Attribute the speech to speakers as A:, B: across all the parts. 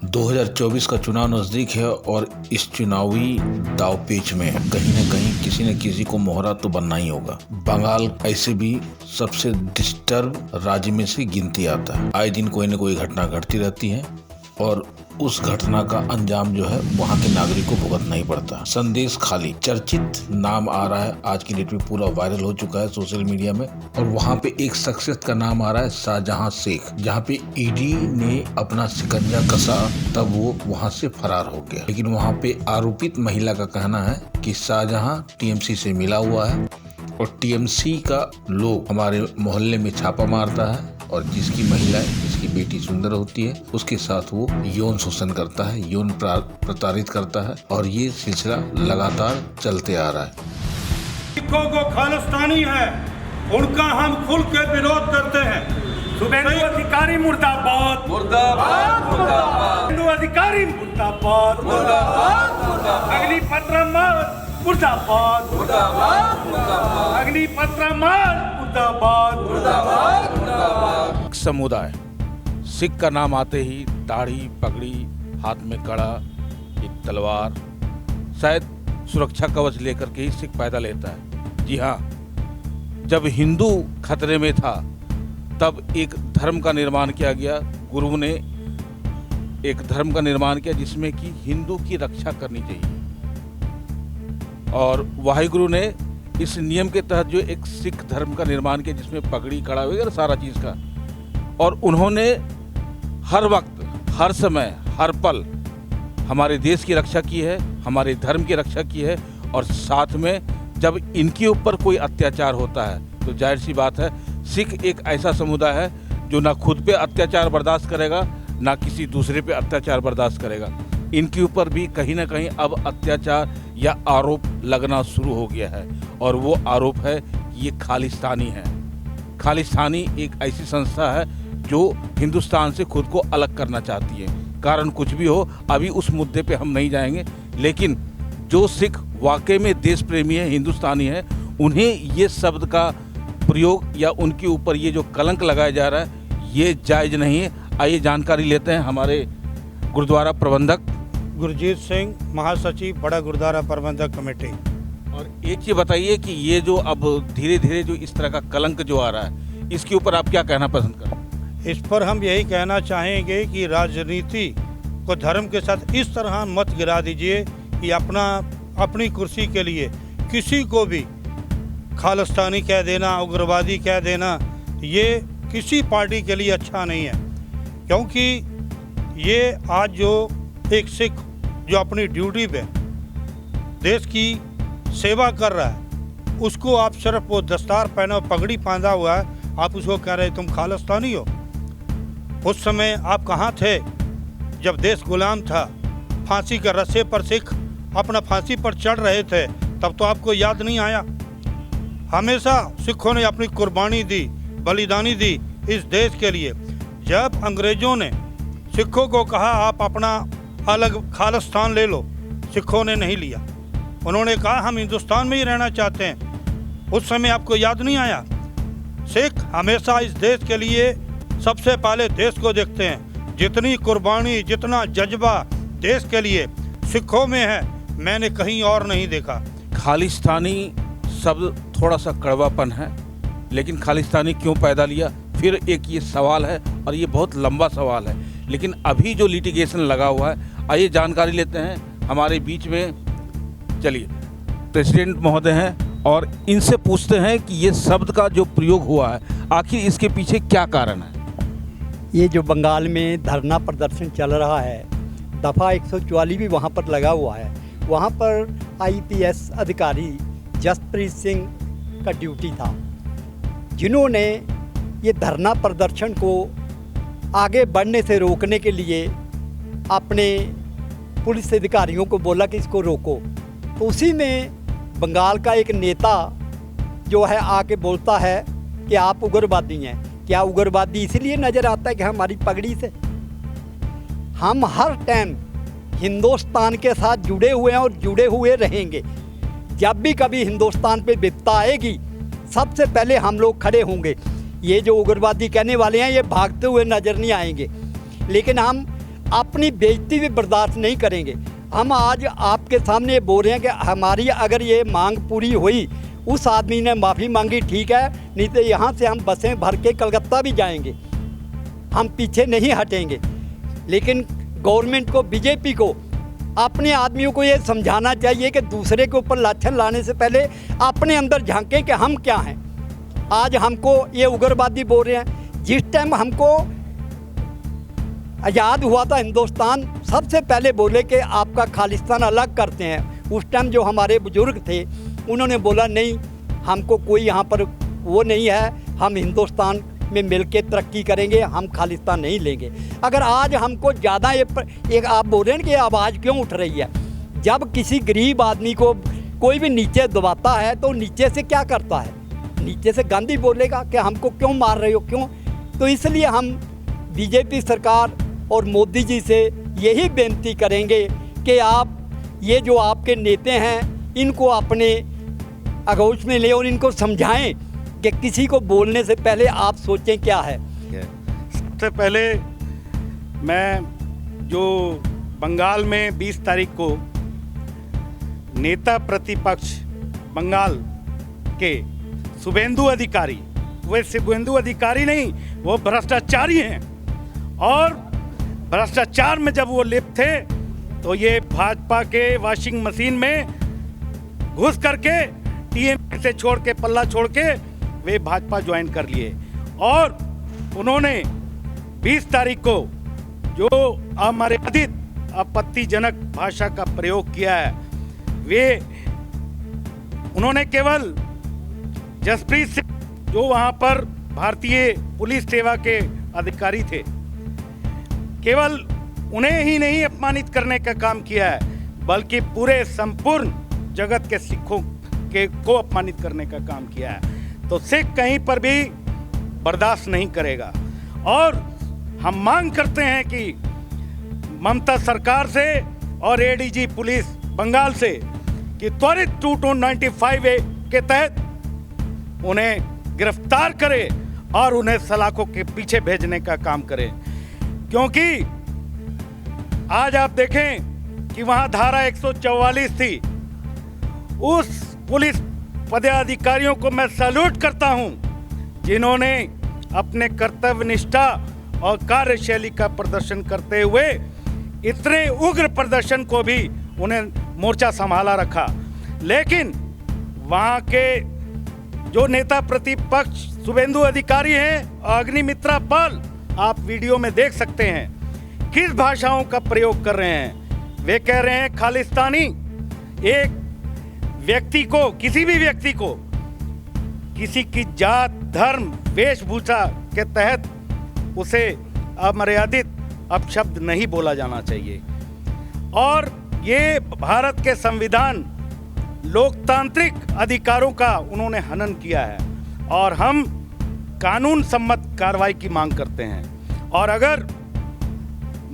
A: 2024 का चुनाव नजदीक है और इस चुनावी दांवपेच में कहीं न कहीं किसी न किसी को मोहरा तो बनना ही होगा। बंगाल ऐसे भी सबसे डिस्टर्ब राज्य में से गिनती आता है। आए दिन कोई न कोई घटना घटती रहती है और उस घटना का अंजाम जो है वहाँ के नागरिक को भुगतना ही पड़ता है। संदेश खाली चर्चित नाम आ रहा है, आज की डेट में पूरा वायरल हो चुका है सोशल मीडिया में, और वहाँ पे एक शख्सियत का नाम आ रहा है शाहजहां शेख, जहाँ पे ईडी ने अपना शिकंजा कसा तब वो वहाँ से फरार हो गया। लेकिन वहाँ पे आरोपित महिला का कहना है कि शाहजहां टीएमसी से मिला हुआ है और टीएमसी का लोग हमारे मोहल्ले में छापा मारता है और जिसकी महिला जिसकी बेटी सुंदर होती है उसके साथ वो यौन शोषण करता है, यौन प्रताड़ित करता है, और ये सिलसिला लगातार चलते आ रहा है।
B: सिखों को खालिस्तानी है उनका हम खुल के विरोध करते हैं।
C: शुभेंदु अधिकारी मुर्दाबाद, मुर्दाबाद, मुर्दाबाद। शुभेंदु अधिकारी मुर्दाबाद, मुर्दाबाद, मुर्दाबाद। अग्निपत्र मार मुर्दाबाद, मुर्दाबाद, मुर्दाबाद। अग्निपत्र मार मुर्दाबाद, मुर्दाबाद, मुर्दाबाद।
A: समुदाय सिख का नाम आते ही दाढ़ी, पगड़ी, हाथ में कड़ा, एक तलवार, शायद सुरक्षा कवच लेकर के ही सिख पैदा लेता है। जी हाँ, जब हिंदू खतरे में था तब एक धर्म का निर्माण किया गया। गुरु ने एक धर्म का निर्माण किया जिसमें कि हिंदू की रक्षा करनी चाहिए, और वाहिगुरु ने इस नियम के तहत जो एक सिख धर्म का निर्माण किया जिसमें पगड़ी, कड़ा वगैरह सारा चीज़ का, और उन्होंने हर वक्त, हर समय, हर पल हमारे देश की रक्षा की है, हमारे धर्म की रक्षा की है। और साथ में जब इनके ऊपर कोई अत्याचार होता है तो जाहिर सी बात है सिख एक ऐसा समुदाय है जो ना खुद पे अत्याचार बर्दाश्त करेगा ना किसी दूसरे पे अत्याचार बर्दाश्त करेगा। इनके ऊपर भी कहीं ना कहीं अब अत्याचार या आरोप लगना शुरू हो गया है, और वो आरोप है कि ये खालिस्तानी है। खालिस्तानी एक ऐसी संस्था है जो हिंदुस्तान से खुद को अलग करना चाहती है। कारण कुछ भी हो, अभी उस मुद्दे पे हम नहीं जाएंगे, लेकिन जो सिख वाकई में देश प्रेमी है, हिंदुस्तानी है, उन्हें ये शब्द का प्रयोग या उनके ऊपर ये जो कलंक लगाया जा रहा है ये जायज़ नहीं है। आइए जानकारी लेते हैं हमारे गुरुद्वारा प्रबंधक
B: गुरजीत सिंह, महासचिव बड़ा गुरुद्वारा प्रबंधक कमेटी।
A: और एक चीज़ बताइए कि ये जो अब धीरे धीरे जो इस तरह का कलंक जो आ रहा है इसके ऊपर आप क्या कहना पसंद करें?
B: इस पर हम यही कहना चाहेंगे कि राजनीति को धर्म के साथ इस तरह मत गिरा दीजिए कि अपनी कुर्सी के लिए किसी को भी खालिस्तानी कह देना, उग्रवादी कह देना, ये किसी पार्टी के लिए अच्छा नहीं है। क्योंकि ये आज जो एक सिख जो अपनी ड्यूटी पे देश की सेवा कर रहा है उसको आप सिर्फ वो दस्तार पहना, पगड़ी बांधा हुआ है, आप उसको कह रहे तुम खालिस्तानी हो। उस समय आप कहाँ थे जब देश गुलाम था, फांसी के रस्से पर सिख अपना फांसी पर चढ़ रहे थे, तब तो आपको याद नहीं आया। हमेशा सिखों ने अपनी कुर्बानी दी, बलिदानी दी इस देश के लिए। जब अंग्रेजों ने सिखों को कहा आप अपना अलग खालिस्तान ले लो, सिखों ने नहीं लिया। उन्होंने कहा हम हिंदुस्तान में ही रहना चाहते हैं। उस समय आपको याद नहीं आया? सिख हमेशा इस देश के लिए सबसे पहले देश को देखते हैं। जितनी कुर्बानी, जितना जज्बा देश के लिए सिखों में है, मैंने कहीं और नहीं देखा।
A: खालिस्तानी शब्द थोड़ा सा कड़वापन है, लेकिन खालिस्तानी क्यों पैदा लिया, फिर एक ये सवाल है, और ये बहुत लंबा सवाल है। लेकिन अभी जो लिटिगेशन लगा हुआ है, आइए जानकारी लेते हैं। हमारे बीच में चलिए प्रेसिडेंट महोदय हैं और इनसे पूछते हैं कि ये शब्द का जो प्रयोग हुआ है आखिर इसके पीछे क्या कारण है।
D: ये जो बंगाल में धरना प्रदर्शन चल रहा है, दफ़ा 144 भी वहाँ पर लगा हुआ है। वहाँ पर आईपीएस अधिकारी जसप्रीत सिंह का ड्यूटी था, जिन्होंने ये धरना प्रदर्शन को आगे बढ़ने से रोकने के लिए अपने पुलिस अधिकारियों को बोला कि इसको रोको। तो उसी में बंगाल का एक नेता जो है आके बोलता है कि आप उग्रवादी हैं। क्या उग्रवादी इसलिए नज़र आता है कि हमारी पगड़ी से? हम हर टाइम हिंदुस्तान के साथ जुड़े हुए हैं और जुड़े हुए रहेंगे। जब भी कभी हिंदुस्तान पे विपदा आएगी सबसे पहले हम लोग खड़े होंगे। ये जो उग्रवादी कहने वाले हैं ये भागते हुए नज़र नहीं आएंगे, लेकिन हम अपनी बेइज्जती भी बर्दाश्त नहीं करेंगे। हम आज आपके सामने बोल रहे हैं कि हमारी अगर ये मांग पूरी हुई, उस आदमी ने माफ़ी मांगी, ठीक है, नहीं तो यहाँ से हम बसें भर के कलकत्ता भी जाएंगे, हम पीछे नहीं हटेंगे। लेकिन गवर्नमेंट को, बीजेपी को, अपने आदमियों को ये समझाना चाहिए कि दूसरे के ऊपर लाछन लाने से पहले अपने अंदर झांकें कि हम क्या हैं। आज हमको ये उग्रवादी बोल रहे हैं। जिस टाइम हमको आज़ाद हुआ था हिंदुस्तान, सबसे पहले बोले कि आपका खालिस्तान अलग करते हैं। उस टाइम जो हमारे बुजुर्ग थे उन्होंने बोला नहीं, हमको कोई यहाँ पर वो नहीं है, हम हिंदुस्तान में मिलके तरक्की करेंगे, हम खालिस्तान नहीं लेंगे। अगर आज हमको ज़्यादा एक आप बोल रहे हैं कि आवाज़ क्यों उठ रही है, जब किसी गरीब आदमी को कोई भी नीचे दबाता है तो नीचे से क्या करता है, नीचे से गांधी बोलेगा कि हमको क्यों मार रहे हो, क्यों। तो इसलिए हम बीजेपी सरकार और मोदी जी से यही बेनती करेंगे कि आप ये जो आपके नेता हैं इनको अपने अगोच में ले और इनको समझाएं कि किसी को बोलने से पहले आप सोचें क्या है।
B: सबसे पहले मैं जो बंगाल में 20 तारीख को नेता प्रतिपक्ष बंगाल के शुभेंदु अधिकारी, वे शुभेंदु अधिकारी नहीं, वो भ्रष्टाचारी हैं, और भ्रष्टाचार में जब वो लिप्त थे तो ये भाजपा के वॉशिंग मशीन में घुस करके टीएमसी से छोड़ के, पल्ला छोड़ के वे भाजपा ज्वाइन कर लिए। और उन्होंने 20 तारीख को जो अमर्यादित आपत्तिजनक भाषा का प्रयोग किया है, वे उन्होंने केवल जसप्रीत सिंह, जो वहाँ पर भारतीय पुलिस सेवा के अधिकारी थे, केवल उन्हें ही नहीं अपमानित करने का काम किया है, बल्कि पूरे संपूर्ण जगत के सिखों के को अपमानित करने का काम किया है। तो सिख कहीं पर भी बर्दाश्त नहीं करेगा। और हम मांग करते हैं कि ममता सरकार से और एडीजी पुलिस बंगाल से कि त्वरित 295A के तहत उन्हें गिरफ्तार करे और उन्हें सलाखों के पीछे भेजने का काम करे। क्योंकि आज आप देखें कि वहां धारा 144 थी। उस पुलिस पदाधिकारियों को मैं सैल्यूट करता हूं जिन्होंने अपने कर्तव्य निष्ठा और कार्यशैली का प्रदर्शन करते हुए इतने उग्र प्रदर्शन को भी उन्हें मोर्चा संभाला रखा। लेकिन वहां के जो नेता प्रतिपक्ष शुभेंदु अधिकारी हैं, अग्निमित्रा पाल, आप वीडियो में देख सकते हैं किस भाषाओं का प्रयोग कर रहे हैं। वे कह रहे हैं खालिस्तानी। एक व्यक्ति को, किसी भी व्यक्ति को, किसी की जात, धर्म, वेशभूषा के तहत उसे अमर्यादित अपशब्द नहीं बोला जाना चाहिए। और ये भारत के संविधान, लोकतांत्रिक अधिकारों का उन्होंने हनन किया है और हम कानून सम्मत कार्रवाई की मांग करते हैं। और अगर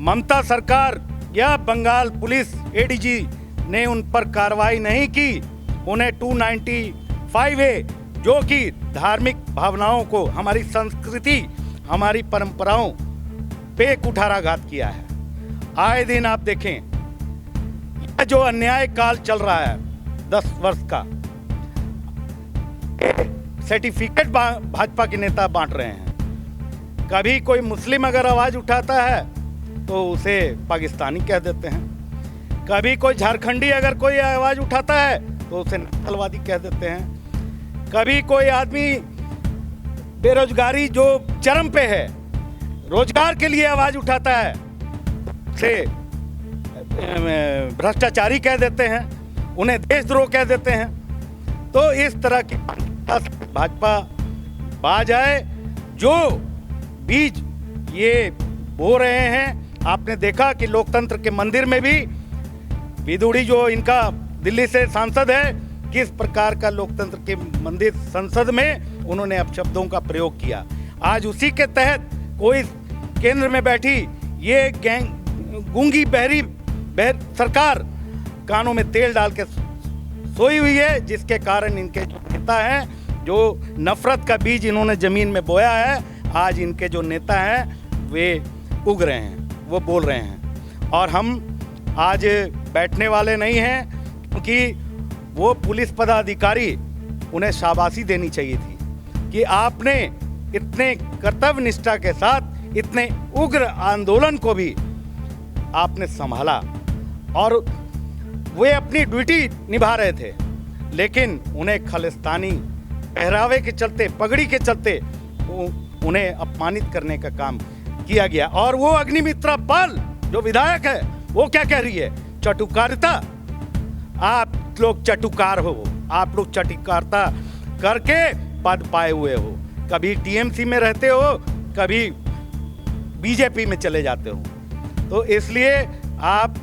B: ममता सरकार या बंगाल पुलिस एडीजी ने उन पर कार्रवाई नहीं की, उन्हें 295A, जो कि धार्मिक भावनाओं को, हमारी संस्कृति, हमारी परंपराओं पे कुठाराघात किया है। आए दिन आप देखें यह जो अन्याय काल चल रहा है 10 वर्ष का, सर्टिफिकेट भाजपा के नेता बांट रहे हैं। कभी कोई मुस्लिम अगर आवाज उठाता है तो उसे पाकिस्तानी कह देते हैं। कभी कोई झारखंडी अगर कोई आवाज उठाता है तो उसे नक्सलवादी कह देते हैं। कभी कोई आदमी बेरोजगारी जो चरम पे है, रोजगार के लिए आवाज उठाता है, उसे भ्रष्टाचारी कह देते हैं, उन्हें देशद्रोह कह देते हैं। तो इस तरह की भाजपा बाज आए, जो बीज ये बो रहे हैं। आपने देखा कि लोकतंत्र के मंदिर में भी विदुड़ी, जो इनका दिल्ली से सांसद है, किस प्रकार का लोकतंत्र के मंदिर संसद में उन्होंने अपशब्दों का प्रयोग किया। आज उसी के तहत कोई केंद्र में बैठी ये गूंगी बहरी सरकार कानों में तेल डाल के सोई हुई है, जिसके कारण इनके जो नेता हैं, जो नफरत का बीज इन्होंने जमीन में बोया है, आज इनके जो नेता हैं वे उग रहे हैं, वो बोल रहे हैं।
E: और हम आज बैठने वाले नहीं हैं, क्योंकि वो पुलिस पदाधिकारी, उन्हें शाबाशी देनी चाहिए थी कि आपने इतने कर्तव्य निष्ठा के साथ इतने उग्र आंदोलन को भी आपने संभाला और वे अपनी ड्यूटी निभा रहे थे, लेकिन उन्हें खालिस्तानी पहरावे के चलते, पगड़ी के चलते उन्हें अपमानित करने का काम किया गया। और वो अग्निमित्रा पाल जो विधायक है, वो क्या कह रही है? चटुकारिता। आप लोग चटुकार हो, आप लोग चटुकारता करके पद पाए हुए हो, कभी टीएमसी में रहते हो, कभी बीजेपी में चले जाते हो। तो इसलिए आप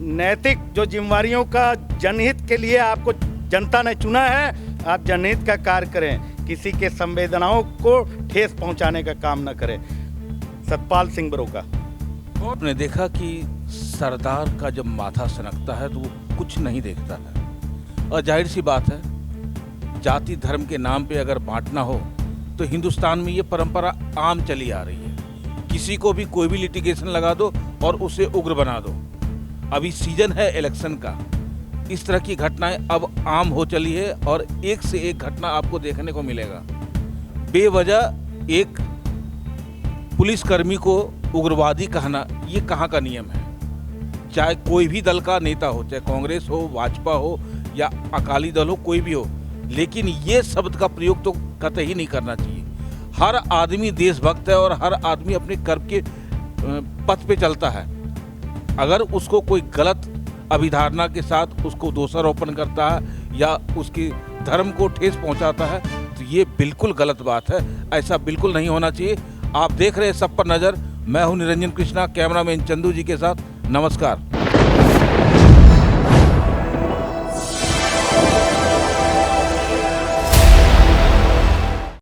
E: नैतिक जो जिम्मेवारियों का जनहित के लिए आपको जनता ने चुना है, आप जनहित का कार्य करें, किसी के संवेदनाओं को ठेस पहुंचाने का काम न करें। सतपाल सिंह बरोका।
A: आपने देखा कि सरदार का जब माथा सनकता है तो वो कुछ नहीं देखता है, और जाहिर सी बात है, जाति धर्म के नाम पे अगर बांटना हो तो हिंदुस्तान में ये परंपरा आम चली आ रही है। किसी को भी कोई भी लिटिगेशन लगा दो और उसे उग्र बना दो। अभी सीजन है इलेक्शन का, इस तरह की घटनाएं अब आम हो चली है और एक से एक घटना आपको देखने को मिलेगा। बेवजह एक पुलिसकर्मी को उग्रवादी कहना, ये कहाँ का नियम है? चाहे कोई भी दल का नेता हो, चाहे कांग्रेस हो, भाजपा हो या अकाली दल हो, कोई भी हो, लेकिन ये शब्द का प्रयोग तो कतई नहीं करना चाहिए। हर आदमी देशभक्त है और हर आदमी अपने कर्म के पथ पे चलता है। अगर उसको कोई गलत अभिधारणा के साथ उसको दोषारोपण करता है या उसके धर्म को ठेस पहुंचाता है तो ये बिल्कुल गलत बात है, ऐसा बिल्कुल नहीं होना चाहिए। आप देख रहे हैं सब पर नज़र, मैं हूं निरंजन कृष्णा, कैमरामैन चंदू जी के साथ। नमस्कार।